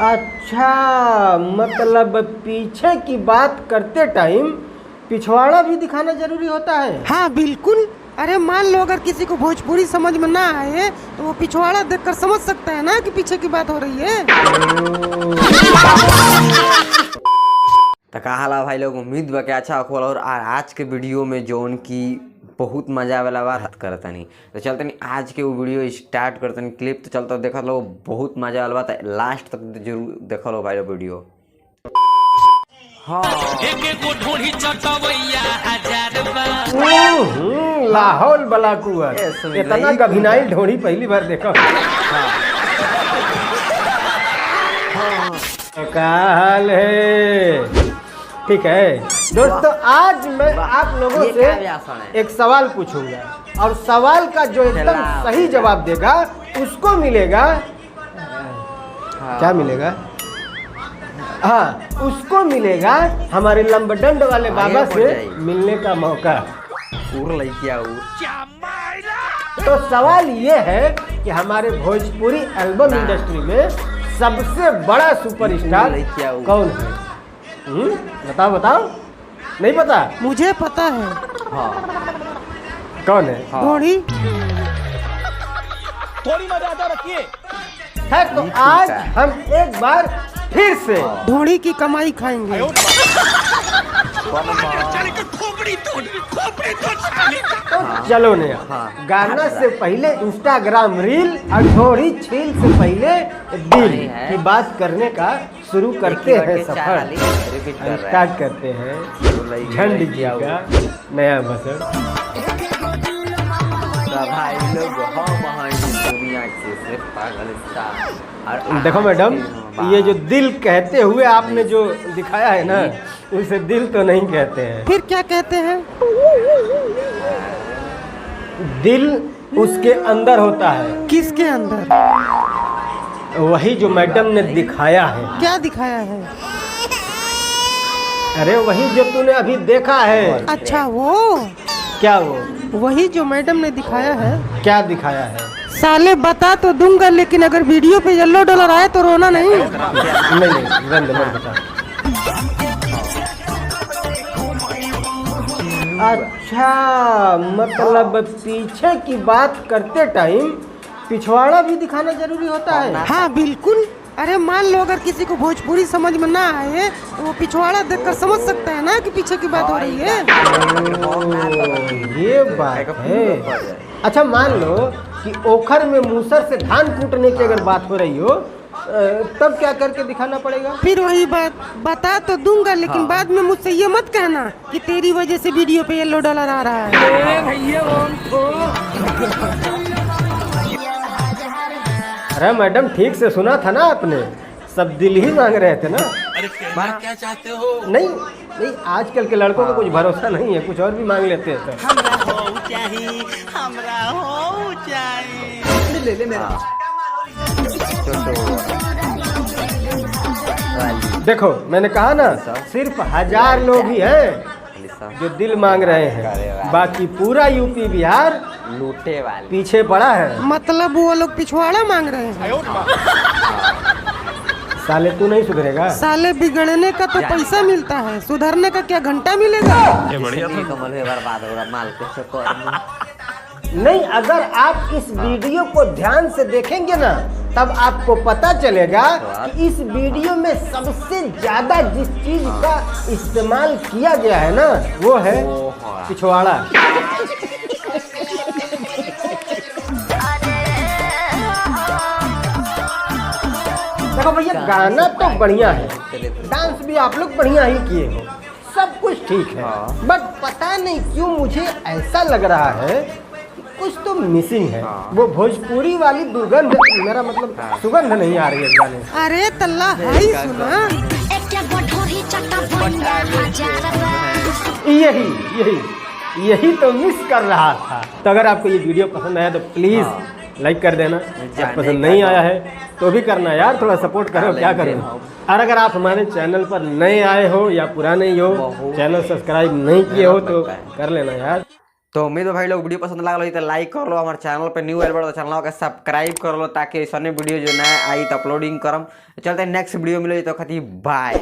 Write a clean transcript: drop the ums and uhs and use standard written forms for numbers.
अच्छा, मतलब पीछे की बात करते टाइम पिछवाड़ा भी दिखाना जरूरी होता है? हाँ बिल्कुल। अरे मान लो अगर किसी को भोजपुरी समझ में ना आए तो वो पिछवाड़ा देखकर समझ सकता है ना कि पीछे की बात हो रही है। तो का हाल भाई लोग, उम्मीद बा कि अच्छा होगा। और आज के वीडियो में जोन की बहुत मजा वाला बात करता नहीं, तो चलते नहीं आज के वो वीडियो स्टार्ट करते नहीं। क्लिप तो चलता देख लो, बहुत मजा वाला बात है, लास्ट तक जरूर देख लो भाई लोग वीडियो। लाहौल बला कुआं, इतना गभिनाई ढोड़ी पहली बार देखा। क्या हाल है? ठीक है दोस्तों, आज मैं आप लोगों से एक सवाल पूछूंगा और सवाल का जो एकदम सही जवाब देगा उसको मिलेगा, क्या मिलेगा? हाँ, उसको मिलेगा हमारे लंबडंड वाले बाबा से मिलने का मौका। तो सवाल ये है कि हमारे भोजपुरी एल्बम इंडस्ट्री में सबसे बड़ा सुपरस्टार कौन है? बताओ बताओ। नहीं पता? मुझे पता है। हाँ। कौन है? घोड़ी। थोड़ी मर्यादा रखिए। है तो आज हम एक बार फिर से घोड़ी की कमाई खाएंगे। तो चलो नया गाना से पहले इंस्टाग्राम रील और घोड़ी छील से पहले दिल की बात करने का शुरू करते हैं। सफर स्टार्ट करते हैं झंड जी का नया बसर। देखो मैडम, ये जो दिल कहते हुए आपने जो दिखाया है ना, उसे दिल तो नहीं कहते हैं। फिर क्या कहते हैं? दिल उसके अंदर होता है। किसके अंदर? वही जो मैडम ने दिखाया है। क्या दिखाया है? अरे वही जो तूने अभी देखा है। अच्छा वो? क्या वो? वही जो मैडम ने दिखाया है। क्या दिखाया है? साले बता तो दूंगा, लेकिन अगर वीडियो पे $1 आए तो रोना नहीं। नहीं रंद मत बता। अच्छा, मतलब पीछे की बात करते टाइम पिछवाड़ा भी दिखाना जरूरी होता है? हाँ बिल्कुल। अरे मान लो अगर किसी को भोजपुरी समझ में ना आए तो वो पिछवाड़ा देखकर समझ सकता है ना कि पीछे की बात हो रही है। ये बात है। अच्छा, मान लो कि ओखर में मूसर से धान कूटने की अगर बात हो रही हो, तब क्या करके दिखाना पड़ेगा? फिर वही बात, बता तो दूंगा, लेकिन बाद में मुझसे ये मत कहना कि तेरी वजह से वीडियो पे $1 आ रहा है। अरे मैडम, ठीक से सुना था ना आपने? सब दिल ही मांग रहे थे ना? क्या चाहते हो? नहीं, आजकल के लड़कों को कुछ भरोसा नहीं है, कुछ और भी मांग लेते हैं। ले मेरा। देखो, मैंने कहा ना, सिर्फ 1000 लोग ही हैं जो दिल मांग रहे हैं, बाकी पूरा यूपी बिहार लूटे वाले पीछे पड़ा है। मतलब वो लोग पिछवाड़ा मांग रहे हैं। साले तू नहीं सुधरेगा? साले बिगड़ने का तो पैसा मिलता है, सुधरने का क्या घंटा मिलेगा? कमल है बर्बाद हो रहा माल के चक्कर में। नहीं, अगर आप इस वीडियो को ध्यान से देखेंगे ना, तब आपको पता चलेगा कि इस वीडियो में सबसे ज्यादा जिस चीज का इस्तेमाल किया गया है ना, वो है पिछवाड़ा। देखो भैया, गाना तो बढ़िया है, डांस भी आप लोग बढ़िया ही किए हो, सब कुछ ठीक है, बट पता नहीं क्यों मुझे ऐसा लग रहा है कुछ तो मिसिंग है। वो भोजपुरी वाली दुर्गंध, मेरा मतलब सुगंध नहीं आ रही है गाने से। अरे तल्ला हाई सुना। यही तो मिस कर रहा था। तो अगर आपको ये वीडियो पसंद आया तो प्लीज लाइक कर देना। पसंद नहीं आया है तो भी करना यार, थोड़ा सपोर्ट करो, क्या करो। और अगर आप हमारे चैनल पर नए आए हो या पुराने ही हो, चैनल सब्सक्राइब नहीं किए हो तो कर लेना यार। तो उम्मीद है भाई लोग वीडियो पसंद लागल हो तो लाइक कर लो, हमारे चैनल पे न्यू आइल बड़ो तो चैनल के सब्सक्राइब कर लो ताकि ऐसा वीडियो जो नया आई तो अपलोडिंग करम। चलते नेक्स्ट वीडियो मिले तो खती बाय।